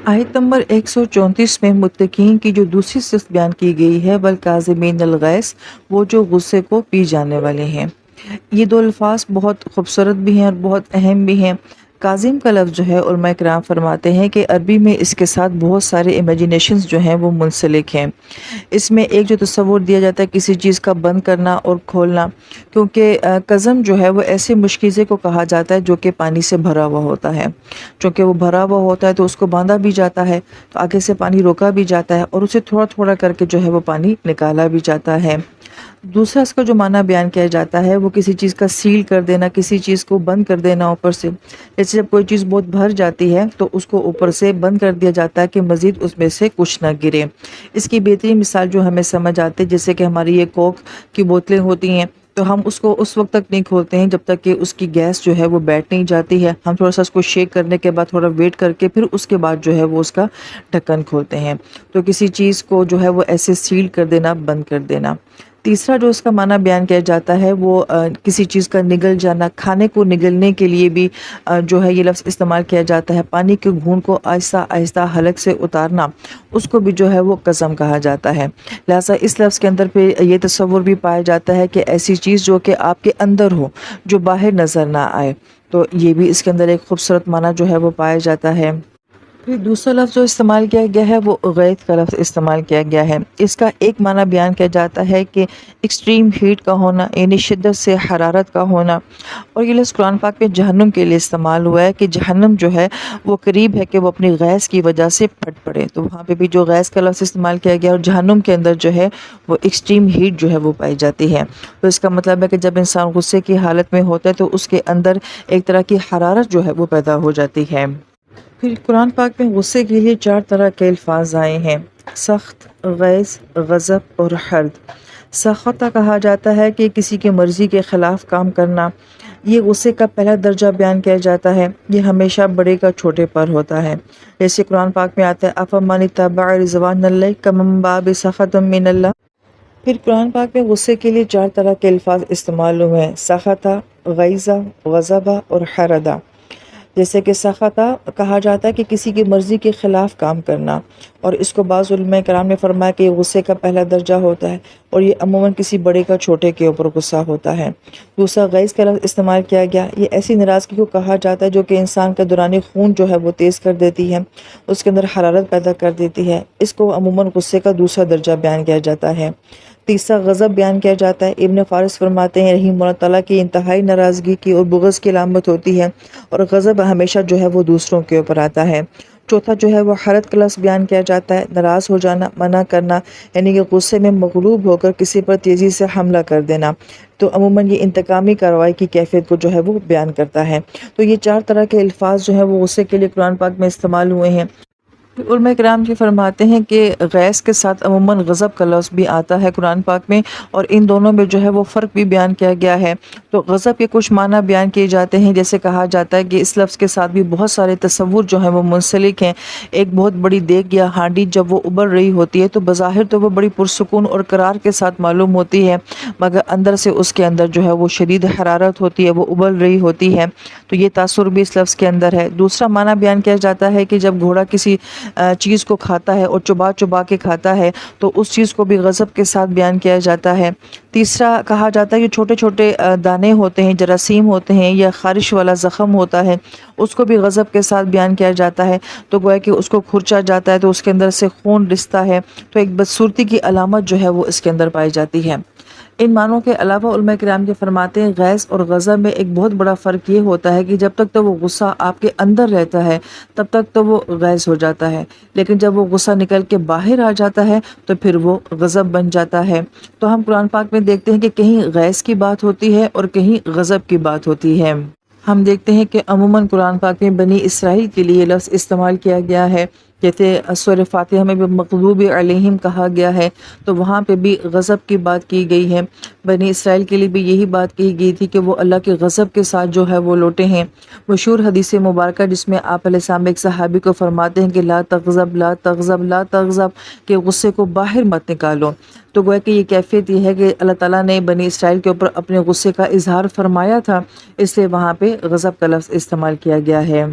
آیت نمبر 134 میں متقین کی جو دوسری صفت بیان کی گئی ہے والکاظمین الغیظ، وہ جو غصے کو پی جانے والے ہیں۔ یہ دو الفاظ بہت خوبصورت بھی ہیں اور بہت اہم بھی ہیں۔ کاظم کا لفظ جو ہے علماء کرام فرماتے ہیں کہ عربی میں اس کے ساتھ بہت سارے امیجینیشنز جو ہیں وہ منسلک ہیں۔ اس میں ایک جو تصور دیا جاتا ہے کسی چیز کا بند کرنا اور کھولنا، کیونکہ قزم جو ہے وہ ایسے مشکیزے کو کہا جاتا ہے جو کہ پانی سے بھرا ہوا ہوتا ہے۔ چونکہ وہ بھرا ہوا ہوتا ہے تو اس کو باندھا بھی جاتا ہے، تو آگے سے پانی روکا بھی جاتا ہے اور اسے تھوڑا تھوڑا کر کے جو ہے وہ پانی نکالا بھی جاتا ہے۔ دوسرا اس کا جو معنی بیان کیا جاتا ہے وہ کسی چیز کا سیل کر دینا، کسی چیز کو بند کر دینا اوپر سے۔ جیسے جب کوئی چیز بہت بھر جاتی ہے تو اس کو اوپر سے بند کر دیا جاتا ہے کہ مزید اس میں سے کچھ نہ گرے۔ اس کی بہترین مثال جو ہمیں سمجھ آتی ہے، جیسے کہ ہماری یہ کوک کی بوتلیں ہوتی ہیں، تو ہم اس کو اس وقت تک نہیں کھولتے ہیں جب تک کہ اس کی گیس جو ہے وہ بیٹھ نہیں جاتی ہے۔ ہم تھوڑا سا اس کو شیک کرنے کے بعد تھوڑا ویٹ کر کے پھر اس کے بعد جو ہے وہ اس کا ڈھکن کھولتے ہیں۔ تو کسی چیز کو جو ہے وہ ایسے سیل کر دینا، بند کر دینا۔ تیسرا جو اس کا معنی بیان کیا جاتا ہے وہ کسی چیز کا نگل جانا، کھانے کو نگلنے کے لیے بھی جو ہے یہ لفظ استعمال کیا جاتا ہے۔ پانی کے گھونٹ کو آہستہ آہستہ حلق سے اتارنا، اس کو بھی جو ہے وہ قزم کہا جاتا ہے۔ لہٰذا اس لفظ کے اندر پہ یہ تصور بھی پایا جاتا ہے کہ ایسی چیز جو کہ آپ کے اندر ہو، جو باہر نظر نہ آئے، تو یہ بھی اس کے اندر ایک خوبصورت معنی جو ہے وہ پایا جاتا ہے۔ پھر دوسرا لفظ جو استعمال کیا گیا ہے وہ غیظ کا لفظ استعمال کیا گیا ہے۔ اس کا ایک معنی بیان کیا جاتا ہے کہ ایکسٹریم ہیٹ کا ہونا، یعنی شدت سے حرارت کا ہونا۔ اور یہ لفظ قرآن پاک میں جہنم کے لیے استعمال ہوا ہے کہ جہنم جو ہے وہ قریب ہے کہ وہ اپنی غیظ کی وجہ سے پھٹ پڑے، تو وہاں پہ بھی جو غیظ کا لفظ استعمال کیا گیا، اور جہنم کے اندر جو ہے وہ ایکسٹریم ہیٹ جو ہے وہ پائی جاتی ہے۔ تو اس کا مطلب ہے کہ جب انسان غصے کی حالت میں ہوتا ہے تو اس کے اندر ایک طرح کی حرارت جو ہے وہ پیدا ہو جاتی ہے۔ پھر قرآن پاک میں غصے کے لیے 4 طرح کے الفاظ آئے ہیں: سخت، غیظ، غضب اور حرد۔ سخت کہا جاتا ہے کہ کسی کی مرضی کے خلاف کام کرنا، یہ غصے کا پہلا درجہ بیان کیا جاتا ہے۔ یہ ہمیشہ بڑے کا چھوٹے پر ہوتا ہے، جیسے قرآن پاک میں آتا ہے افمن اتبع رضوان اللہ کمن باء بسخط من اللہ۔ پھر قرآن پاک میں غصے کے لیے 4 طرح کے الفاظ استعمال ہوئے ہیں: سخطہ، غیظہ، غضبہ اور حردہ۔ جیسے کہ سخطہ کہا جاتا ہے کہ کسی کی مرضی کے خلاف کام کرنا، اور اس کو بعض علماء کرام نے فرمایا کہ یہ غصے کا پہلا درجہ ہوتا ہے، اور یہ عموماً کسی بڑے کا چھوٹے کے اوپر غصہ ہوتا ہے۔ دوسرا غیظ کا لفظ استعمال کیا گیا، یہ ایسی ناراضگی کو کہا جاتا ہے جو کہ انسان کا دورانی خون جو ہے وہ تیز کر دیتی ہے، اس کے اندر حرارت پیدا کر دیتی ہے۔ اس کو عموماً غصے کا دوسرا درجہ بیان کیا جاتا ہے۔ تیسرا غضب بیان کیا جاتا ہے۔ ابن فارس فرماتے ہیں رحیم اللہ تعالیٰ کی انتہائی ناراضگی کی اور بغض کی علامت ہوتی ہے، اور غضب ہمیشہ جو ہے وہ دوسروں کے اوپر آتا ہے۔ چوتھا جو ہے وہ حرد کا لفظ بیان کیا جاتا ہے، ناراض ہو جانا، منع کرنا، یعنی کہ غصے میں مغلوب ہو کر کسی پر تیزی سے حملہ کر دینا۔ تو عموماً یہ انتقامی کارروائی کی کیفیت کو جو ہے وہ بیان کرتا ہے۔ تو یہ 4 طرح کے الفاظ جو ہیں وہ غصے کے لیے قرآن پاک میں استعمال ہوئے ہیں۔ علماء کرام یہ فرماتے ہیں کہ غیظ کے ساتھ عموماً غضب کا لفظ بھی آتا ہے قرآن پاک میں، اور ان دونوں میں جو ہے وہ فرق بھی بیان کیا گیا ہے۔ تو غضب کے کچھ معنی بیان کیے جاتے ہیں، جیسے کہا جاتا ہے کہ اس لفظ کے ساتھ بھی بہت سارے تصور جو ہیں وہ منسلک ہیں۔ ایک بہت بڑی دیگ یا ہانڈی جب وہ ابل رہی ہوتی ہے تو بظاہر تو وہ بڑی پرسکون اور قرار کے ساتھ معلوم ہوتی ہے، مگر اندر سے اس کے اندر جو ہے وہ شدید حرارت ہوتی ہے، وہ ابل رہی ہوتی ہے۔ تو یہ تاثر بھی اس لفظ کے اندر ہے۔ دوسرا معنی بیان کیا جاتا ہے کہ جب گھوڑا کسی چیز کو کھاتا ہے اور چبا چبا کے کھاتا ہے تو اس چیز کو بھی غضب کے ساتھ بیان کیا جاتا ہے۔ تیسرا کہا جاتا ہے کہ چھوٹے چھوٹے دانے ہوتے ہیں، جراثیم ہوتے ہیں، یا خارش والا زخم ہوتا ہے، اس کو بھی غضب کے ساتھ بیان کیا جاتا ہے۔ تو گویا کہ اس کو کھرچا جاتا ہے تو اس کے اندر سے خون رستا ہے، تو ایک بدصورتی کی علامت جو ہے وہ اس کے اندر پائی جاتی ہے۔ ان معنوں کے علاوہ علماء کرام یہ فرماتے ہیں غیظ اور غضب میں ایک بہت بڑا فرق یہ ہوتا ہے کہ جب تک تو وہ غصہ آپ کے اندر رہتا ہے تب تک تو وہ غیظ ہو جاتا ہے، لیکن جب وہ غصہ نکل کے باہر آ جاتا ہے تو پھر وہ غضب بن جاتا ہے۔ تو ہم قرآن پاک میں دیکھتے ہیں کہ کہیں غیظ کی بات ہوتی ہے اور کہیں غضب کی بات ہوتی ہے۔ ہم دیکھتے ہیں کہ عموماً قرآن پاک میں بنی اسرائیل کے لیے لفظ استعمال کیا گیا ہے، جیسے سورہ فاتحہ میں بھی مغضوب علیہم کہا گیا ہے، تو وہاں پہ بھی غضب کی بات کی گئی ہے۔ بنی اسرائیل کے لیے بھی یہی بات کہی گئی تھی کہ وہ اللہ کے غضب کے ساتھ جو ہے وہ لوٹے ہیں۔ مشہور حدیث مبارکہ جس میں آپ علیہ السلام ایک صحابی کو فرماتے ہیں کہ لا تغضب لا تغضب لا تغضب، کہ غصے کو باہر مت نکالو۔ تو گویا کہ یہ کیفیت یہ ہے کہ اللہ تعالیٰ نے بنی اسرائیل کے اوپر اپنے غصے کا اظہار فرمایا تھا، اس لیے وہاں پہ غضب کا لفظ استعمال کیا گیا ہے۔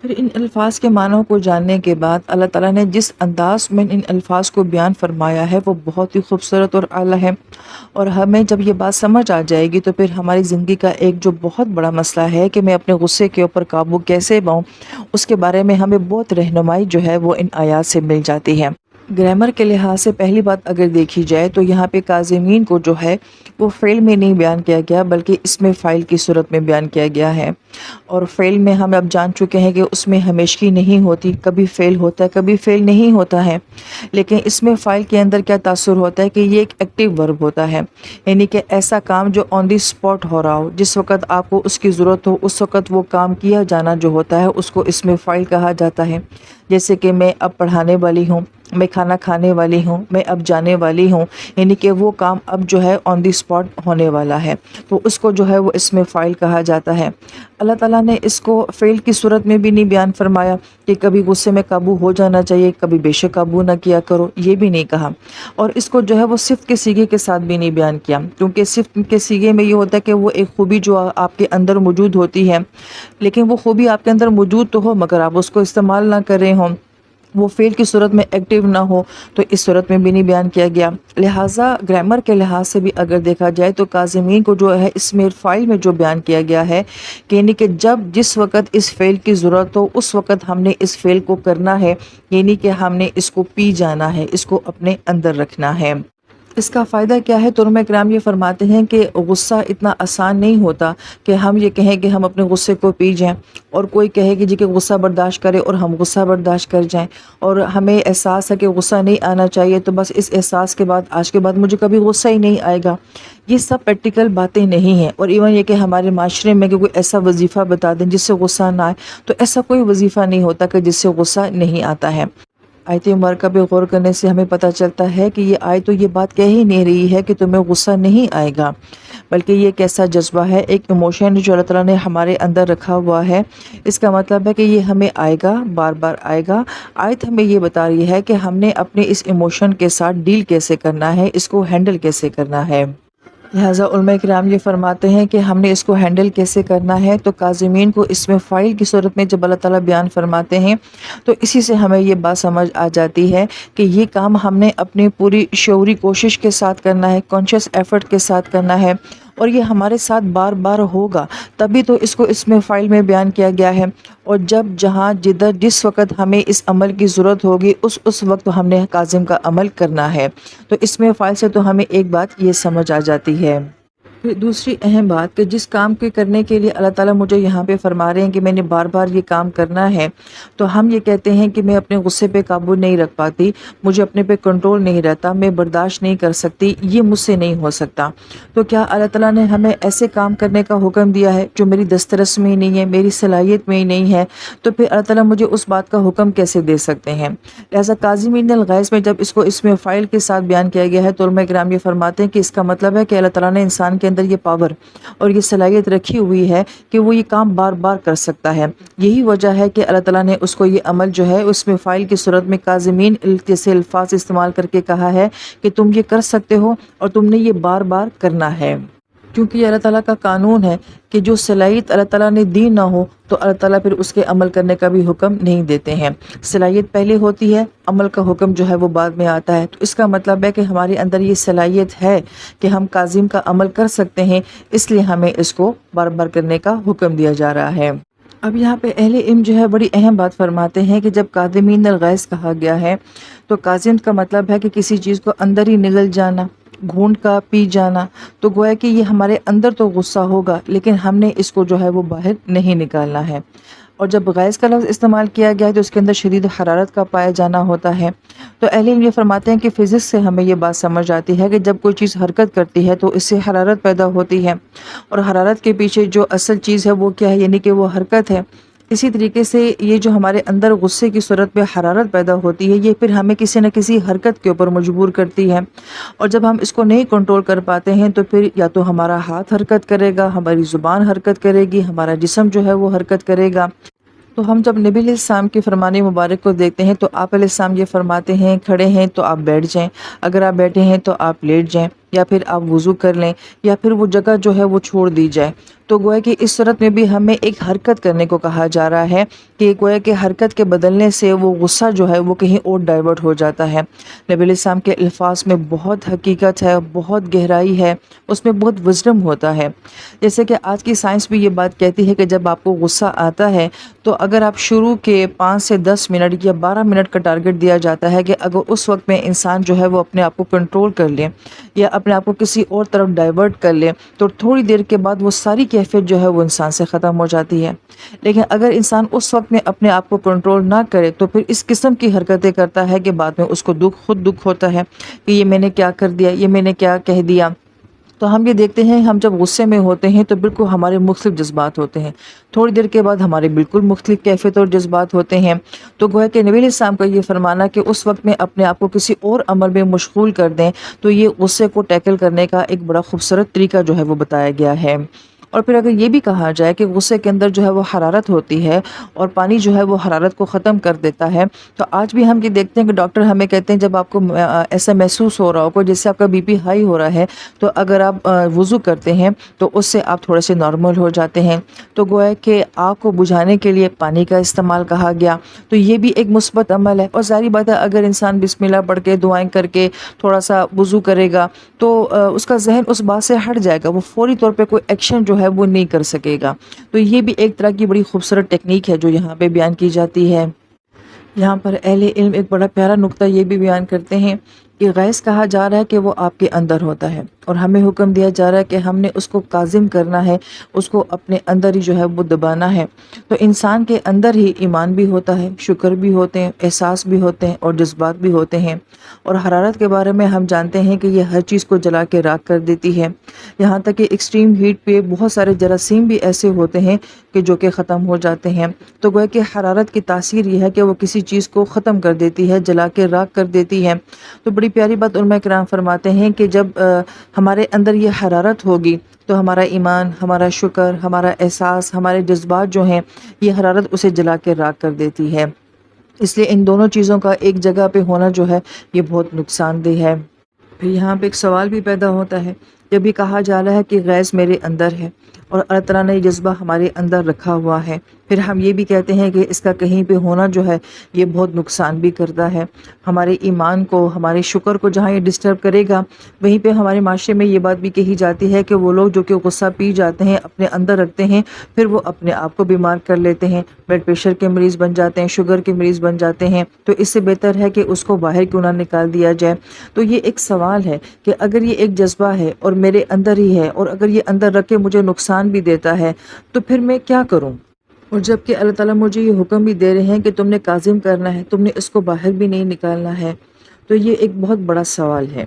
پھر ان الفاظ کے معنوں کو جاننے کے بعد اللہ تعالیٰ نے جس انداز میں ان الفاظ کو بیان فرمایا ہے وہ بہت ہی خوبصورت اور اعلیٰ ہے، اور ہمیں جب یہ بات سمجھ آ جائے گی تو پھر ہماری زندگی کا ایک جو بہت بڑا مسئلہ ہے کہ میں اپنے غصے کے اوپر قابو کیسے پاؤں، اس کے بارے میں ہمیں بہت رہنمائی جو ہے وہ ان آیات سے مل جاتی ہے۔ گرامر کے لحاظ سے پہلی بات اگر دیکھی جائے تو یہاں پہ کاظمین کو جو ہے وہ فعل میں نہیں بیان کیا گیا بلکہ اس میں فاعل کی صورت میں بیان کیا گیا ہے، اور فعل میں ہم اب جان چکے ہیں کہ اس میں ہمیشگی نہیں ہوتی، کبھی فعل ہوتا ہے کبھی فعل نہیں ہوتا ہے، لیکن اس میں فاعل کے اندر کیا تاثر ہوتا ہے کہ یہ ایک ایکٹیو ورب ہوتا ہے، یعنی کہ ایسا کام جو آن دی اسپاٹ ہو رہا ہو، جس وقت آپ کو اس کی ضرورت ہو اس وقت وہ کام کیا جانا جو ہوتا ہے اس کو اس میں فاعل کہا جاتا ہے۔ جیسے کہ میں اب پڑھانے والی ہوں، میں کھانا کھانے والی ہوں، میں اب جانے والی ہوں، یعنی کہ وہ کام اب جو ہے آن دی اسپاٹ ہونے والا ہے، تو اس کو جو ہے وہ اس میں فاعل کہا جاتا ہے۔ اللہ تعالیٰ نے اس کو فعل کی صورت میں بھی نہیں بیان فرمایا کہ کبھی غصے میں قابو ہو جانا چاہیے، کبھی بے شک قابو نہ کیا کرو، یہ بھی نہیں کہا، اور اس کو جو ہے وہ صفت کے صیغے کے ساتھ بھی نہیں بیان کیا، کیونکہ صفت کے صیغے میں یہ ہوتا ہے کہ وہ ایک خوبی جو آپ کے اندر موجود ہوتی ہے، لیکن وہ خوبی آپ کے اندر موجود تو ہو مگر آپ اس کو استعمال نہ کر رہے ہوں، وہ فعل کی صورت میں ایکٹیو نہ ہو، تو اس صورت میں بھی نہیں بیان کیا گیا۔ لہٰذا گرامر کے لحاظ سے بھی اگر دیکھا جائے تو کاظمین کو جو ہے اس میں فاعل میں جو بیان کیا گیا ہے کہ یعنی کہ جب جس وقت اس فعل کی ضرورت ہو اس وقت ہم نے اس فعل کو کرنا ہے، یعنی کہ ہم نے اس کو پی جانا ہے، اس کو اپنے اندر رکھنا ہے۔ اس کا فائدہ کیا ہے؟ تو علماء کرام یہ فرماتے ہیں کہ غصہ اتنا آسان نہیں ہوتا کہ ہم یہ کہیں کہ ہم اپنے غصے کو پی جائیں، اور کوئی کہے کہ جی کہ غصہ برداشت کرے اور ہم غصہ برداشت کر جائیں، اور ہمیں احساس ہے کہ غصہ نہیں آنا چاہیے تو بس اس احساس کے بعد آج کے بعد مجھے کبھی غصہ ہی نہیں آئے گا۔ یہ سب پریکٹیکل باتیں نہیں ہیں، اور ایون یہ کہ ہمارے معاشرے میں کہ کوئی ایسا وظیفہ بتا دیں جس سے غصہ نہ آئے، تو ایسا کوئی وظیفہ نہیں ہوتا کہ جس سے غصہ نہیں آتا ہے۔ آیت مبارکہ پہ غور کرنے سے ہمیں پتہ چلتا ہے کہ یہ آیت تو یہ بات کہہ ہی نہیں رہی ہے کہ تمہیں غصہ نہیں آئے گا، بلکہ یہ ایک ایسا جذبہ ہے، ایک ایموشن جو اللہ تعالیٰ نے ہمارے اندر رکھا ہوا ہے۔ اس کا مطلب ہے کہ یہ ہمیں آئے گا، بار بار آئے گا۔ آیت ہمیں یہ بتا رہی ہے کہ ہم نے اپنے اس ایموشن کے ساتھ ڈیل کیسے کرنا ہے، اس کو ہینڈل کیسے کرنا ہے۔ لہٰذا علماء کرام یہ فرماتے ہیں کہ ہم نے اس کو ہینڈل کیسے کرنا ہے، تو کاظمین کو اس میں فاعل کی صورت میں جب اللہ تعالیٰ بیان فرماتے ہیں تو اسی سے ہمیں یہ بات سمجھ آ جاتی ہے کہ یہ کام ہم نے اپنی پوری شعوری کوشش کے ساتھ کرنا ہے، کانشیس ایفرٹ کے ساتھ کرنا ہے، اور یہ ہمارے ساتھ بار بار ہوگا، تبھی تو اس کو اس میں فاعل میں بیان کیا گیا ہے۔ اور جب جہاں جدھر جس وقت ہمیں اس عمل کی ضرورت ہوگی اس وقت ہم نے کاظم کا عمل کرنا ہے، تو اس میں فاعل سے تو ہمیں ایک بات یہ سمجھ آ جاتی ہے۔ پھر دوسری اہم بات کہ جس کام کے کرنے کے لیے اللہ تعالیٰ مجھے یہاں پہ فرما رہے ہیں کہ میں نے بار بار یہ کام کرنا ہے، تو ہم یہ کہتے ہیں کہ میں اپنے غصے پہ قابو نہیں رکھ پاتی، مجھے اپنے پہ کنٹرول نہیں رہتا، میں برداشت نہیں کر سکتی، یہ مجھ سے نہیں ہو سکتا۔ تو کیا اللہ تعالیٰ نے ہمیں ایسے کام کرنے کا حکم دیا ہے جو میری دسترس میں ہی نہیں ہے، میری صلاحیت میں ہی نہیں ہے؟ تو پھر اللہ تعالیٰ مجھے اس بات کا حکم کیسے دے سکتے ہیں؟ لہٰذا کاظمین الغیظ میں جب اس کو اس میں فاعل کے ساتھ بیان کیا گیا ہے تو علماء کرام یہ فرماتے ہیں کہ اس کا مطلب ہے کہ اللہ تعالیٰ نے انسان کے اندر یہ پاور اور یہ صلاحیت رکھی ہوئی ہے کہ وہ یہ کام بار بار کر سکتا ہے۔ یہی وجہ ہے کہ اللہ تعالیٰ نے اس کو یہ عمل جو ہے اس میں فاعل کی صورت میں کاظمین جیسے الفاظ استعمال کر کے کہا ہے کہ تم یہ کر سکتے ہو اور تم نے یہ بار بار کرنا ہے، کیونکہ یہ اللہ تعالیٰ کا قانون ہے کہ جو صلاحیت اللہ تعالیٰ نے دی نہ ہو تو اللہ تعالیٰ پھر اس کے عمل کرنے کا بھی حکم نہیں دیتے ہیں۔ صلاحیت پہلے ہوتی ہے، عمل کا حکم جو ہے وہ بعد میں آتا ہے، تو اس کا مطلب ہے کہ ہمارے اندر یہ صلاحیت ہے کہ ہم کاظم کا عمل کر سکتے ہیں، اس لیے ہمیں اس کو بار بار کرنے کا حکم دیا جا رہا ہے۔ اب یہاں پہ اہل علم جو ہے بڑی اہم بات فرماتے ہیں کہ جب کاظمین الغیظ کہا گیا ہے تو کاظم کا مطلب ہے کہ کسی چیز کو اندر ہی نگل جانا، گھونٹ کا پی جانا، تو گویا کہ یہ ہمارے اندر تو غصہ ہوگا لیکن ہم نے اس کو جو ہے وہ باہر نہیں نکالنا ہے۔ اور جب غیظ کا لفظ استعمال کیا گیا ہے تو اس کے اندر شدید حرارت کا پایا جانا ہوتا ہے۔ تو اہل علم یہ فرماتے ہیں کہ فزکس سے ہمیں یہ بات سمجھ آتی ہے کہ جب کوئی چیز حرکت کرتی ہے تو اس سے حرارت پیدا ہوتی ہے، اور حرارت کے پیچھے جو اصل چیز ہے وہ کیا ہے، یعنی کہ وہ حرکت ہے۔ اسی طریقے سے یہ جو ہمارے اندر غصے کی صورت میں حرارت پیدا ہوتی ہے، یہ پھر ہمیں کسی نہ کسی حرکت کے اوپر مجبور کرتی ہے، اور جب ہم اس کو نہیں کنٹرول کر پاتے ہیں تو پھر یا تو ہمارا ہاتھ حرکت کرے گا، ہماری زبان حرکت کرے گی، ہمارا جسم جو ہے وہ حرکت کرے گا۔ تو ہم جب نبی علیہ السلام کی فرمان مبارک کو دیکھتے ہیں تو آپ علیہ السلام یہ فرماتے ہیں کھڑے ہیں تو آپ بیٹھ جائیں، اگر آپ بیٹھے ہیں تو آپ لیٹ جائیں، یا پھر آپ وضو کر لیں یا پھر وہ جگہ جو ہے وہ چھوڑ دی جائے۔ تو گویا کہ اس صورت میں بھی ہمیں ایک حرکت کرنے کو کہا جا رہا ہے کہ گویا کہ حرکت کے بدلنے سے وہ غصہ جو ہے وہ کہیں اور ڈائیورٹ ہو جاتا ہے۔ نبی علیہ السلام کے الفاظ میں بہت حقیقت ہے، بہت گہرائی ہے، اس میں بہت وزڈم ہوتا ہے۔ جیسے کہ آج کی سائنس بھی یہ بات کہتی ہے کہ جب آپ کو غصہ آتا ہے تو اگر آپ شروع کے 5 سے 10 منٹ یا 12 منٹ کا ٹارگٹ دیا جاتا ہے کہ اگر اس وقت میں انسان جو ہے وہ اپنے آپ کو کنٹرول کر لے یا اپنے آپ کو کسی اور طرف ڈائیورٹ کر لے تو تھوڑی دیر کے بعد وہ ساری کیفیت جو ہے وہ انسان سے ختم ہو جاتی ہے۔ لیکن اگر انسان اس وقت میں اپنے آپ کو کنٹرول نہ کرے تو پھر اس قسم کی حرکتیں کرتا ہے کہ بعد میں اس کو خود دکھ ہوتا ہے کہ یہ میں نے کیا کر دیا، یہ میں نے کیا کہہ دیا۔ تو ہم یہ دیکھتے ہیں ہم جب غصے میں ہوتے ہیں تو بالکل ہمارے مختلف جذبات ہوتے ہیں، تھوڑی دیر کے بعد ہمارے بالکل مختلف کیفیت اور جذبات ہوتے ہیں۔ تو گویا کہ نبی علیہ السلام کا یہ فرمانا کہ اس وقت میں اپنے آپ کو کسی اور عمل میں مشغول کر دیں تو یہ غصے کو ٹیکل کرنے کا ایک بڑا خوبصورت طریقہ جو ہے وہ بتایا گیا ہے۔ اور پھر اگر یہ بھی کہا جائے کہ غصے کے اندر جو ہے وہ حرارت ہوتی ہے اور پانی جو ہے وہ حرارت کو ختم کر دیتا ہے، تو آج بھی ہم یہ دیکھتے ہیں کہ ڈاکٹر ہمیں کہتے ہیں جب آپ کو ایسا محسوس ہو رہا ہو جس سے آپ کا بی پی ہائی ہو رہا ہے تو اگر آپ وضو کرتے ہیں تو اس سے آپ تھوڑے سے نارمل ہو جاتے ہیں۔ تو گویا کہ آگ کو بجھانے کے لیے پانی کا استعمال کہا گیا، تو یہ بھی ایک مثبت عمل ہے۔ اور ظاہری بات ہے اگر انسان بسم اللہ پڑھ کے دعائیں کر کے تھوڑا سا وضو کرے گا تو اس کا ذہن اس بات سے ہٹ جائے گا، وہ فوری طور پہ کوئی ایکشن جو ہے وہ نہیں کر سکے گا۔ تو یہ بھی ایک طرح کی بڑی خوبصورت ٹیکنیک ہے جو یہاں پہ بیان کی جاتی ہے۔ یہاں پر اہل علم ایک بڑا پیارا نقطہ یہ بھی بیان کرتے ہیں کہ غیظ کہا جا رہا ہے کہ وہ آپ کے اندر ہوتا ہے اور ہمیں حکم دیا جا رہا ہے کہ ہم نے اس کو کاظم کرنا ہے، اس کو اپنے اندر ہی جو ہے وہ دبانا ہے۔ تو انسان کے اندر ہی ایمان بھی ہوتا ہے، شکر بھی ہوتے ہیں، احساس بھی ہوتے ہیں اور جذبات بھی ہوتے ہیں۔ اور حرارت کے بارے میں ہم جانتے ہیں کہ یہ ہر چیز کو جلا کے راکھ کر دیتی ہے، یہاں تک کہ ایکسٹریم ہیٹ پہ بہت سارے جراثیم بھی ایسے ہوتے ہیں کہ جو کہ ختم ہو جاتے ہیں۔ تو گویا کہ حرارت کی تاثیر یہ ہے کہ وہ کسی چیز کو ختم کر دیتی ہے، جلا کے راکھ کر دیتی ہے۔ تو بڑی پیاری بات علماء کرام فرماتے ہیں کہ جب ہمارے اندر یہ حرارت ہوگی تو ہمارا ایمان، ہمارا شکر، ہمارا احساس، ہمارے جذبات جو ہیں یہ حرارت اسے جلا کے راکھ کر دیتی ہے۔ اس لیے ان دونوں چیزوں کا ایک جگہ پہ ہونا جو ہے یہ بہت نقصان دہ ہے۔ پھر یہاں پہ ایک سوال بھی پیدا ہوتا ہے جب یہ کہا جا رہا ہے کہ غیظ میرے اندر ہے اور اللہ تعالیٰ نے یہ جذبہ ہمارے اندر رکھا ہوا ہے، پھر ہم یہ بھی کہتے ہیں کہ اس کا کہیں پہ ہونا جو ہے یہ بہت نقصان بھی کرتا ہے ہمارے ایمان کو، ہمارے شکر کو۔ جہاں یہ ڈسٹرب کرے گا وہیں پہ ہمارے معاشرے میں یہ بات بھی کہی جاتی ہے کہ وہ لوگ جو کہ غصہ پی جاتے ہیں اپنے اندر رکھتے ہیں پھر وہ اپنے آپ کو بیمار کر لیتے ہیں، بلڈ پریشر کے مریض بن جاتے ہیں، شوگر کے مریض بن جاتے ہیں۔ تو اس سے بہتر ہے کہ اس کو باہر کیوں نہ نکال دیا جائے۔ تو یہ ایک سوال ہے کہ اگر یہ ایک جذبہ ہے اور میرے اندر ہی ہے اور اگر یہ اندر رکھ کے مجھے نقصان بھی دیتا ہے تو پھر میں کیا کروں؟ اور جب کہ اللہ تعالیٰ مجھے یہ حکم بھی دے رہے ہیں کہ تم نے کاظم کرنا ہے، تم نے اس کو باہر بھی نہیں نکالنا ہے، تو یہ ایک بہت بڑا سوال ہے۔